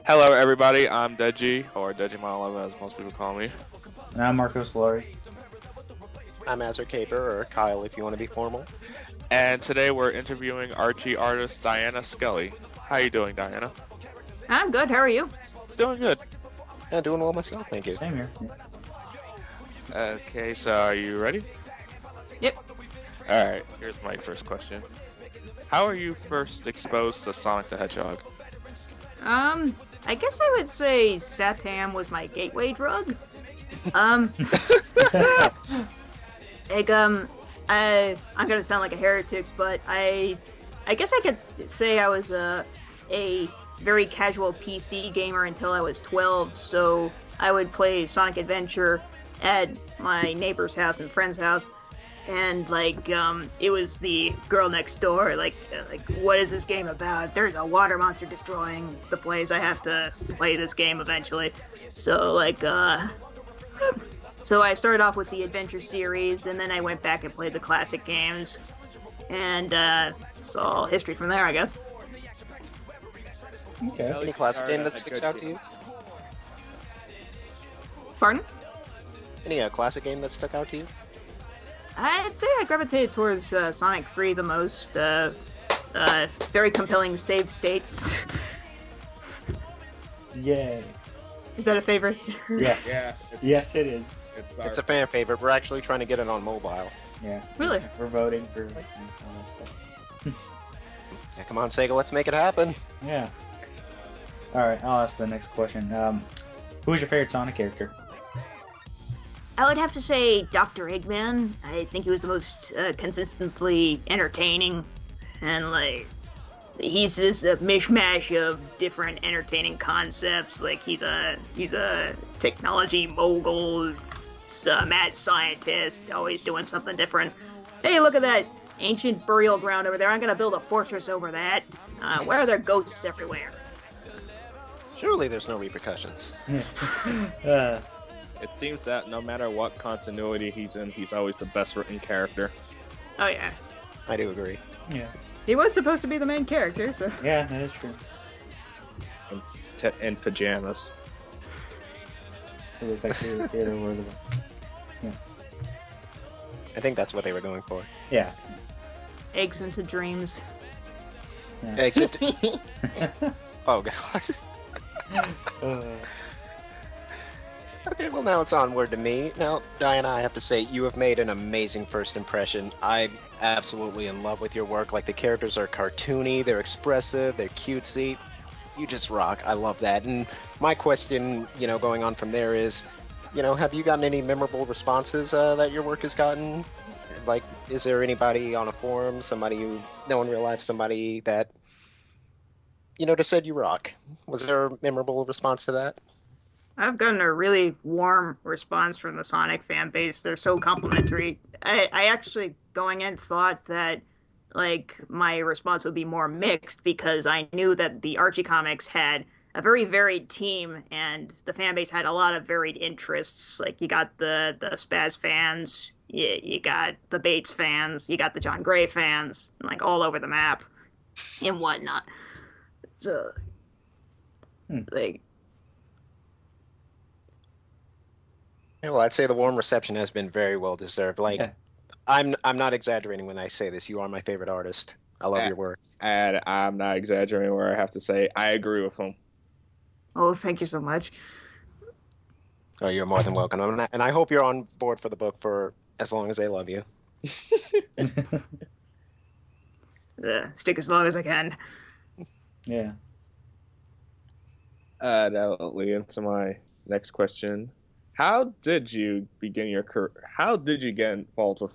Hello, everybody. I'm Deji, or Digimon11 as most people call me. And I'm Marcos Lori. I'm AzureCaper, or Kyle if you want to be formal. And today we're interviewing Archie artist Diana Skelly. How you doing, Diana? I'm good. How are you? Doing good. Yeah, doing well myself, thank you. Same here. Okay, so are you ready? Yep. Alright, here's my first question. How are you first exposed to Sonic the Hedgehog? I guess I would say Satam was my gateway drug. I'm gonna sound like a heretic, but I guess I could say I was a very casual PC gamer until I was 12. So I would play Sonic Adventure at my neighbor's house and friend's house, and it was the girl next door. Like, what is this game about? There's a water monster destroying the place. I have to play this game eventually. So so I started off with the Adventure series, and then I went back and played the classic games, and it's all history from there, I guess. Okay. Any classic game that sticks out to you? Pardon? Any classic game that stuck out to you? I'd say I gravitated towards Sonic 3 the most. Very compelling save states. Yay. Is that a favorite? Yes. Yeah, Yes, it is. It's a fan favorite. We're actually trying to get it on mobile. Yeah. Really? We're voting for all that stuff. Yeah, come on, Sega, let's make it happen. Yeah. Alright, I'll ask the next question. Who's your favorite Sonic character? I would have to say Dr. Eggman. I think he was the most consistently entertaining, and he's this mishmash of different entertaining concepts. Like he's a technology mogul, mad scientist, always doing something different. Hey, look at that ancient burial ground over there. I'm gonna build a fortress over that. Why are there ghosts everywhere? Surely there's no repercussions. it seems that no matter what continuity he's in, he's always the best written character. Oh yeah, I do agree. Yeah. he was supposed to be the main character, so. Yeah, that is true. In pajamas. It looks like theater worthy. I think that's what they were going for. Yeah. Eggs into dreams. Yeah. Exit. Oh god. Okay, well now it's onward to me. Now, Diana, I have to say, you have made an amazing first impression. I'm absolutely in love with your work. Like, the characters are cartoony, they're expressive, they're cutesy. You just rock. I love that. And my question, going on from there is, have you gotten any memorable responses that your work has gotten? Like, is there anybody on a forum, somebody you know in real life, somebody that, just said you rock? Was there a memorable response to that? I've gotten a really warm response from the Sonic fan base. They're so complimentary. I actually going in thought that my response would be more mixed, because I knew that the Archie comics had a very varied team, and the fan base had a lot of varied interests. Like, you got the Spaz fans, you got the Bates fans, you got the John Gray fans, all over the map and whatnot. So, Yeah, well, I'd say the warm reception has been very well deserved. Yeah. I'm not exaggerating when I say this. You are my favorite artist. I love your work. And I'm not exaggerating where I have to say I agree with him. oh, thank you so much. Oh, you're more than welcome. And I hope you're on board for the book for as long as they love you. Stick as long as I can. Yeah. That will lead into my next question. How did you begin your career? How did you get involved with?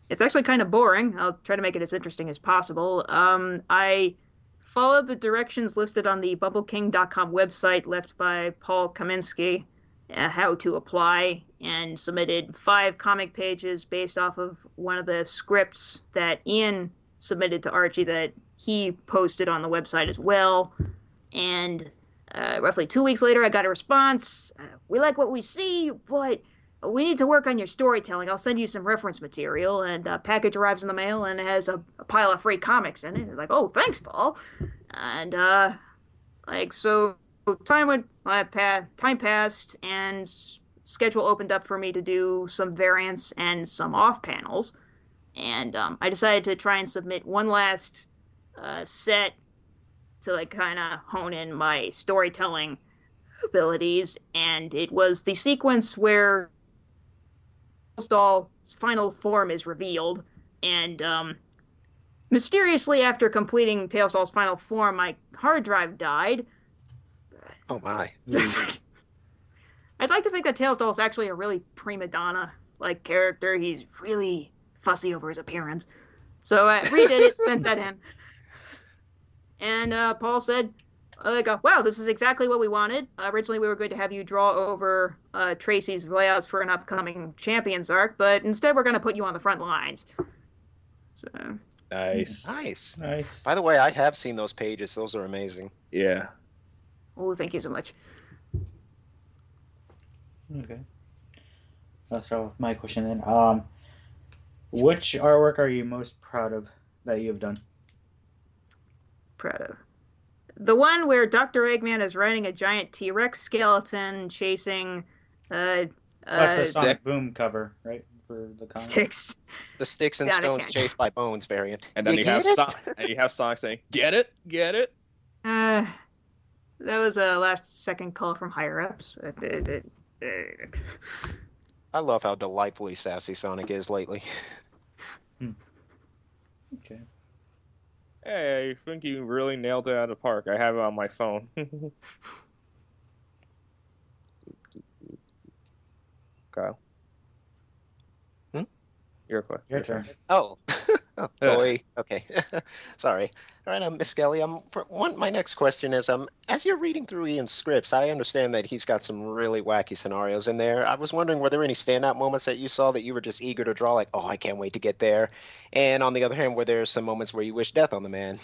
It's actually kind of boring. I'll try to make it as interesting as possible. I followed the directions listed on the BumbleKing.com website left by Paul Kaminsky, how to apply, and submitted 5 comic pages based off of one of the scripts that Ian submitted to Archie that he posted on the website as well. And roughly 2 weeks later, I got a response. We like what we see, but we need to work on your storytelling. I'll send you some reference material. And a package arrives in the mail and it has a pile of free comics in it. It's like, oh, thanks, Paul. And so time passed, and schedule opened up for me to do some variants and some off panels. And I decided to try and submit one last set to like kind of hone in my storytelling abilities, and it was the sequence where Doll's final form is revealed, and mysteriously, after completing Tailstall's final form, my hard drive died. Oh my. I'd like to think that Tailstall is actually a really prima donna like character. He's really fussy over his appearance. So I redid it, sent that in. And Paul said, wow, this is exactly what we wanted. Originally, we were going to have you draw over Tracy's layouts for an upcoming Champions arc, but instead we're going to put you on the front lines. So Nice. Nice. By the way, I have seen those pages. Those are amazing. Yeah. Oh, thank you so much. Okay. I'll start with my question then. Which artwork are you most proud of that you've done? Proud of. The one where Dr. Eggman is riding a giant T-Rex skeleton chasing That's a Sonic Stick. Boom cover, right? For the comic. Sticks. The Sticks and Got it, Stones got it. Chased by Bones variant. And then you have get it? Sonic saying, "Get it, get it." That was a last-second call from higher-ups. I love how delightfully sassy Sonic is lately. Okay. Hey, I think you really nailed it out of the park. I have it on my phone. Kyle. Hmm? Your question. Your turn. Oh. Oh, boy. Okay. Sorry. All right, Miss Skelly. My next question is, as you're reading through Ian's scripts, I understand that he's got some really wacky scenarios in there. I was wondering, were there any standout moments that you saw that you were just eager to draw, like, oh, I can't wait to get there? And on the other hand, were there some moments where you wish death on the man?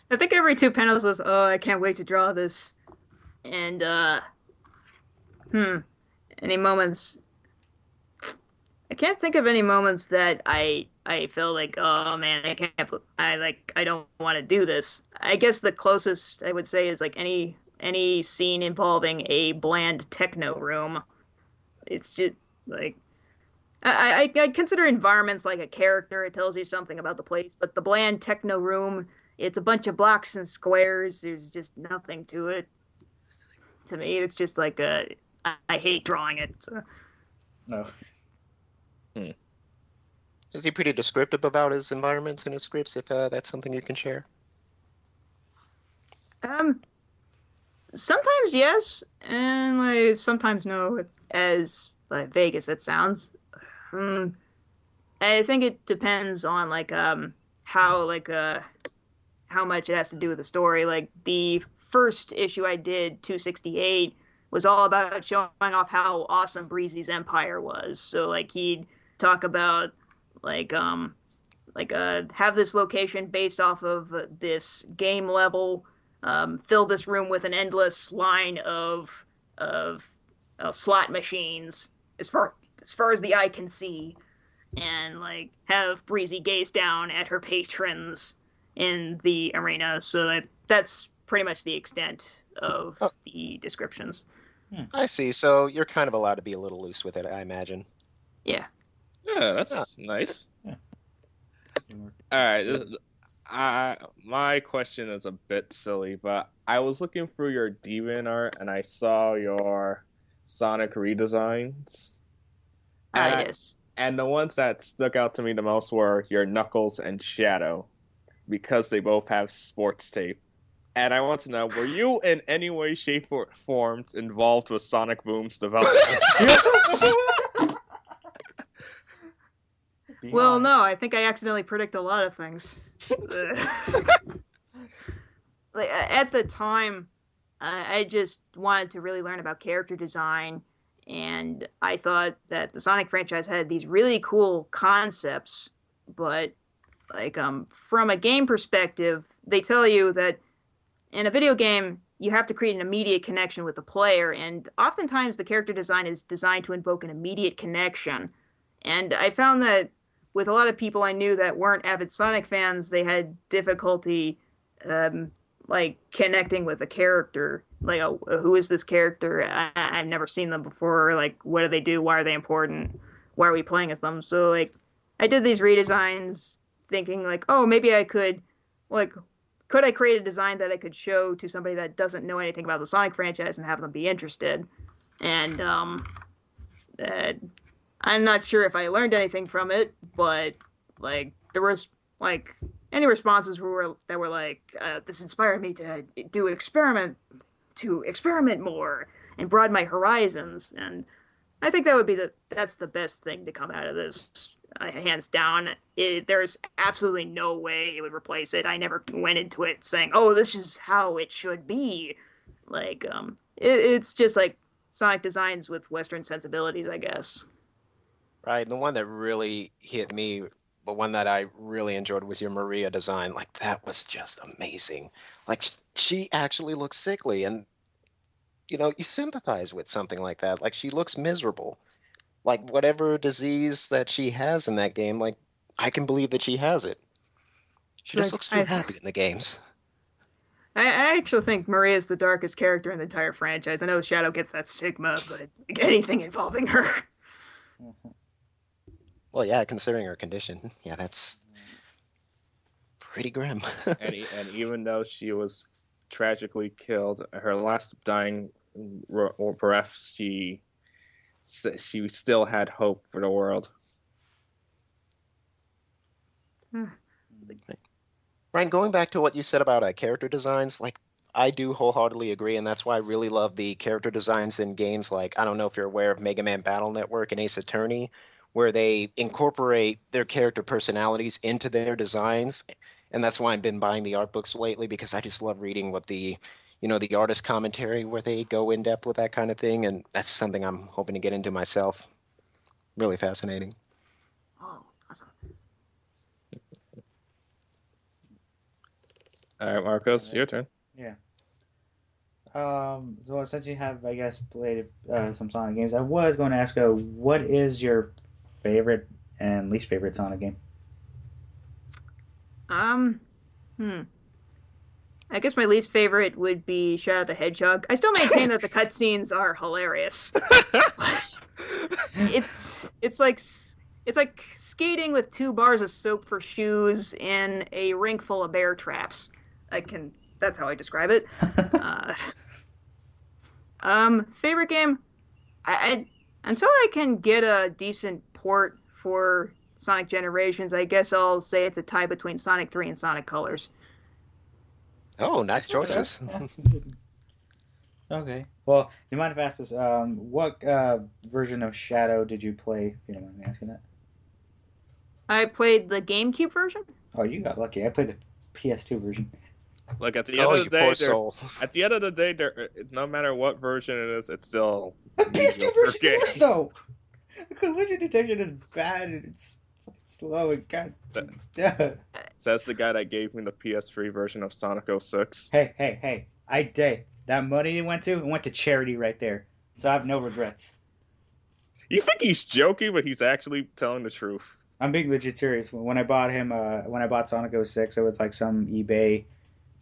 I think every 2 panels was, oh, I can't wait to draw this. And, any moments... I can't think of any moments that I feel like, oh man, I don't want to do this. I guess the closest I would say is like any scene involving a bland techno room. It's just like I consider environments like a character. It tells you something about the place, but the bland techno room, it's a bunch of blocks and squares. There's just nothing to it. To me, it's just like I hate drawing it. So. No. Is he pretty descriptive about his environments and his scripts, if that's something you can share? Sometimes yes, and like sometimes no. As like vague as that sounds, I think it depends on like how much it has to do with the story. Like the first issue I did, 268, was all about showing off how awesome Breezy's empire was. So like he'd talk about have this location based off of this game level, fill this room with an endless line of slot machines as far as the eye can see, and like have Breezy gaze down at her patrons in the arena. So that's pretty much the extent of the descriptions. I see. So you're kind of allowed to be a little loose with it, I imagine. Yeah. Yeah, that's nice. Yeah. All right, my question is a bit silly, but I was looking through your DeviantArt and I saw your Sonic redesigns. Yes. And the ones that stuck out to me the most were your Knuckles and Shadow, because they both have sports tape. And I want to know, were you in any way, shape, or form involved with Sonic Boom's development? Well, no, I think I accidentally predict a lot of things. Like, at the time, I just wanted to really learn about character design, and I thought that the Sonic franchise had these really cool concepts, but like from a game perspective, they tell you that in a video game, you have to create an immediate connection with the player, and oftentimes the character design is designed to invoke an immediate connection. And I found that with a lot of people I knew that weren't avid Sonic fans, they had difficulty like connecting with the character. Like, who is this character? I've never seen them before. Like, what do they do? Why are they important? Why are we playing as them? So like, I did these redesigns thinking like, oh, maybe I could, like, could I create a design that I could show to somebody that doesn't know anything about the Sonic franchise and have them be interested? And uh, I'm not sure if I learned anything from it, but like there was like any responses that were like, this inspired me to experiment more and broaden my horizons. And I think that's the best thing to come out of this, hands down. There's absolutely no way it would replace it. I never went into it saying, "Oh, this is how it should be." Like, it's just like Sonic designs with Western sensibilities, I guess. Right. The one that really hit me, the one that I really enjoyed was your Maria design. Like that was just amazing. Like she actually looks sickly, and you sympathize with something like that. Like she looks miserable. Like whatever disease that she has in that game, like I can believe that she has it. She just Like, looks too happy in the games. I actually think Maria is the darkest character in the entire franchise. I know Shadow gets that stigma, but anything involving her. Well, yeah, considering her condition, yeah, that's pretty grim. And even though she was tragically killed, her last dying breath, she still had hope for the world. Ryan, going back to what you said about character designs, like I do wholeheartedly agree, and that's why I really love the character designs in games like, I don't know if you're aware of Mega Man Battle Network and Ace Attorney, where they incorporate their character personalities into their designs. And that's why I've been buying the art books lately, because I just love reading what the artist commentary where they go in depth with that kind of thing, and that's something I'm hoping to get into myself. Really fascinating. Oh, awesome. All right, Marcos, your turn. Yeah. So since you have, I guess, played some Sonic games, I was going to ask, what is your favorite and least favorite Sonic game? Um, hmm. I guess my least favorite would be Shadow the Hedgehog. I still maintain that the cutscenes are hilarious. It's like skating with 2 bars of soap for shoes in a rink full of bear traps. That's how I describe it. Favorite game? Until I can get a decent port for Sonic Generations, I guess I'll say it's a tie between Sonic 3 and Sonic Colors. Oh, nice choices. Okay. Well, do you mind if I ask this? What version of Shadow did you play, if you don't mind me asking that? I played the GameCube version. Oh, you got lucky. I played the PS2 version. Like at the end of the day, poor soul. at the end of the day, no matter what version it is, it's still The PS2 version game. works, though! The collision detection is bad, and it's slow, and god... Says the guy that gave me the PS3 version of Sonic 06. Hey. That money it went to charity right there. So I have no regrets. You think he's joking, but he's actually telling the truth. I'm being legit serious. When I bought Sonic 06, it was like some eBay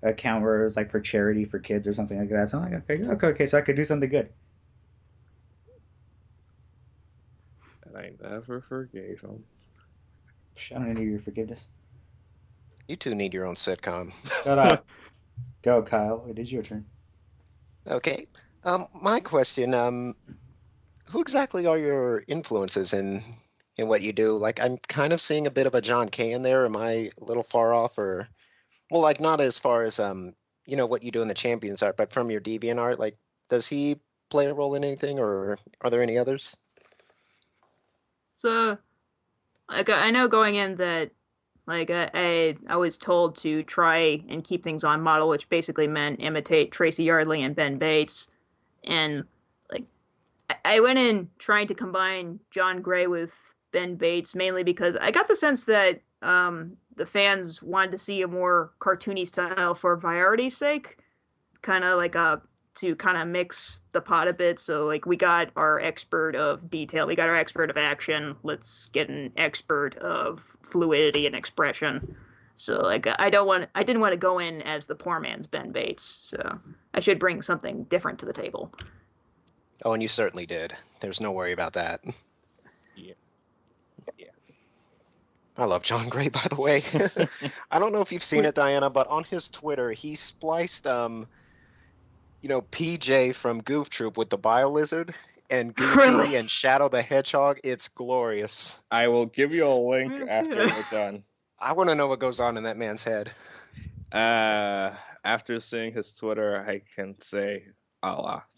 account where it was like for charity for kids or something like that. So I'm like, okay, so I could do something good. And I never forgave him. I don't need your forgiveness. You two need your own sitcom. Shut up. Go, Kyle. It is your turn. Okay. My question, who exactly are your influences in what you do? Like, I'm kind of seeing a bit of a John Kay in there. Am I a little far off, or, well, like not as far as what you do in the Champions art, but from your DeviantArt, like, does he play a role in anything, or are there any others? So, like, I know going in that, like, I was told to try and keep things on model, which basically meant imitate Tracy Yardley and Ben Bates. And, like, I went in trying to combine John Gray with Ben Bates, mainly because I got the sense that the fans wanted to see a more cartoony style for variety's sake. Kind of like a to kind of mix the pot a bit. So like we got our expert of detail, we got our expert of action. Let's get an expert of fluidity and expression. So like I didn't want to go in as the poor man's Ben Bates. So I should bring something different to the table. Oh, and you certainly did. There's no worry about that. Yeah. I love John Gray, by the way. I don't know if you've seen it, Diana, but on his Twitter, he spliced, PJ from Goof Troop with the Biolizard and Goofy Really? and Shadow the Hedgehog. It's glorious. I will give you a link after we're done. I want to know what goes on in that man's head. After seeing his Twitter, I can say a lot.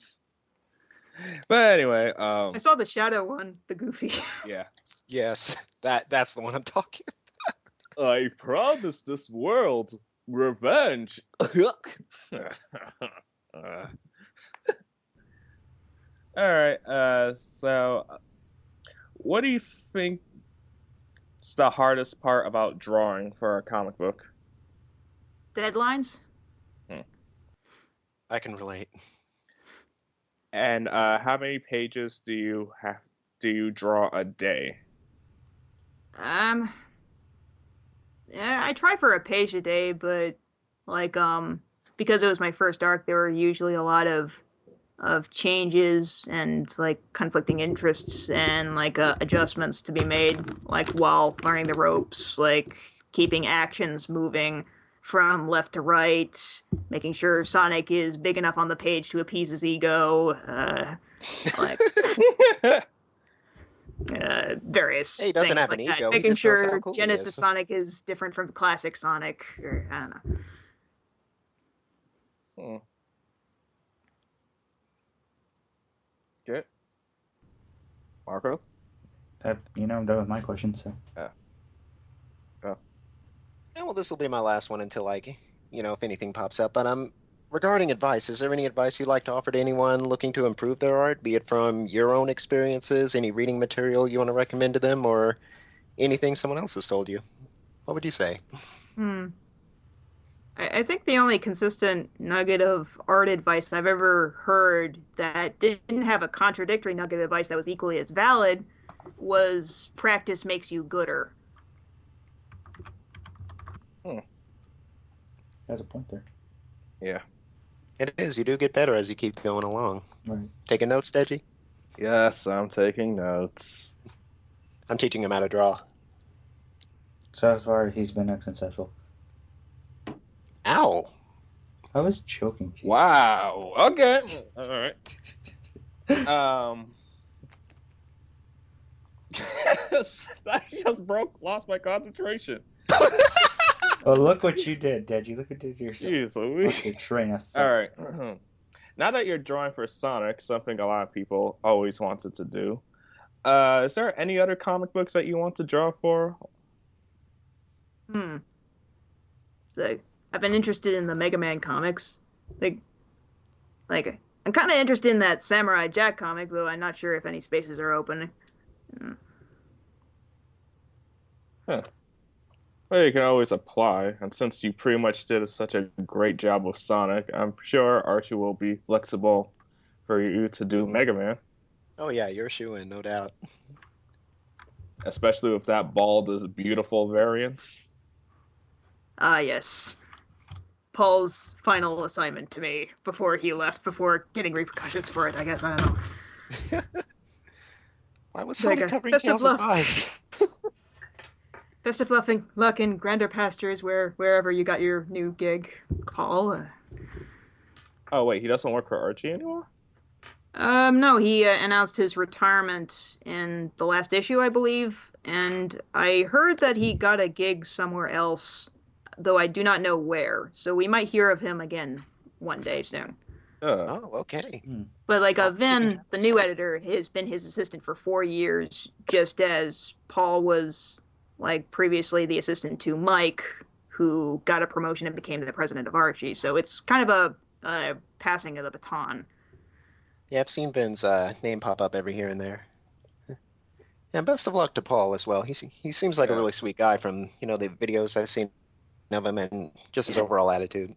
But anyway, I saw the Shadow one, the Goofy. yeah. Yes, that's the one I'm talking about. I promise this world revenge. Alright, so what do you think is the hardest part about drawing for a comic book? Deadlines? I can relate. And how many pages do you draw a day? Yeah, I try for a page a day, but like because it was my first arc, there were usually a lot of changes and like conflicting interests and like adjustments to be made, like while learning the ropes, like keeping actions moving from left to right, making sure Sonic is big enough on the page to appease his ego, like various Hey, he doesn't things have like an that. ego, he Making just knows how sure cool he Genesis is. Sonic is different from classic Sonic, or I don't know. Good. Marco? I'm done with my question. So Yeah, well, this will be my last one until if anything pops up. But regarding advice, is there any advice you'd like to offer to anyone looking to improve their art, be it from your own experiences, any reading material you want to recommend to them, or anything someone else has told you? What would you say? I think the only consistent nugget of art advice I've ever heard that didn't have a contradictory nugget of advice that was equally as valid was practice makes you gooder. there's a point there. Yeah. It is. You do get better as you keep going along. Right. Taking notes, Deji? Yes, I'm taking notes. I'm teaching him how to draw. So far, he's been unsuccessful. Ow! I was joking. Jeez. Wow. Okay. All right. I just lost my concentration. Oh, look what you did, Deji. Look what you did to yourself. Jeez Louise. Okay, train of thought. All right. Now that you're drawing for Sonic, something a lot of people always wanted to do, is there any other comic books that you want to draw for? So I've been interested in the Mega Man comics. Like I'm kind of interested in that Samurai Jack comic, though I'm not sure if any spaces are open. Well, you can always apply, and since you pretty much did such a great job with Sonic, I'm sure Archie will be flexible for you to do Mega Man, Oh, yeah, you're a shoo-in, no doubt. especially with that bald is beautiful variant. Ah, yes. Paul's final assignment to me before he left, before getting repercussions for it, I guess. I don't know. Why was Like Sonic a covering best of Tails' luck. eyes? Best of luck in grander pastures wherever you got your new gig, Paul. Oh, wait, he doesn't work for Archie anymore? No, he announced his retirement in the last issue, I believe, and I heard that he got a gig somewhere else, though I do not know where. So we might hear of him again one day soon. Oh, okay. But like Oh, Vin, the new editor, has been his assistant for 4 years, just as Paul was like previously the assistant to Mike, who got a promotion and became the president of Archie. So it's kind of a passing of the baton. Yeah, I've seen Vin's name pop up every here and there. And best of luck to Paul as well. He seems like a really sweet guy from the videos I've seen of him and just his overall attitude.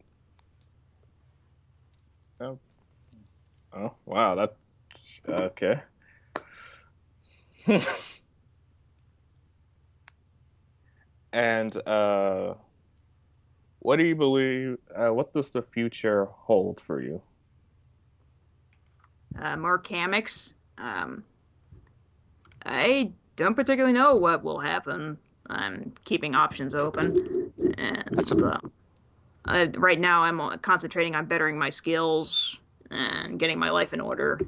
Oh. Oh, wow, that okay. And what do you believe? What does the future hold for you? More comics. I don't particularly know what will happen. I'm keeping options open, That's and right now I'm concentrating on bettering my skills and getting my life in order.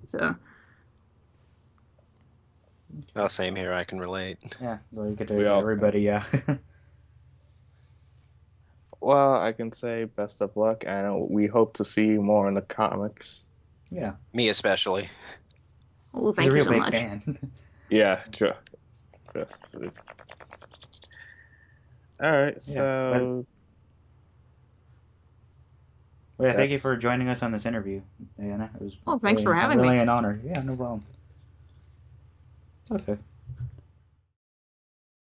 So, same here. I can relate. Yeah, well, you could do We it to all everybody. Yeah. Well, I can say best of luck, and we hope to see you more in the comics. Yeah. Me especially. well, He's a thank you real so big much. fan. Yeah, true. All right, Yeah. But so yeah, thank you that's for joining us on this interview, Diana. It was Well, thanks for having me. really an honor. Yeah, no problem. Okay.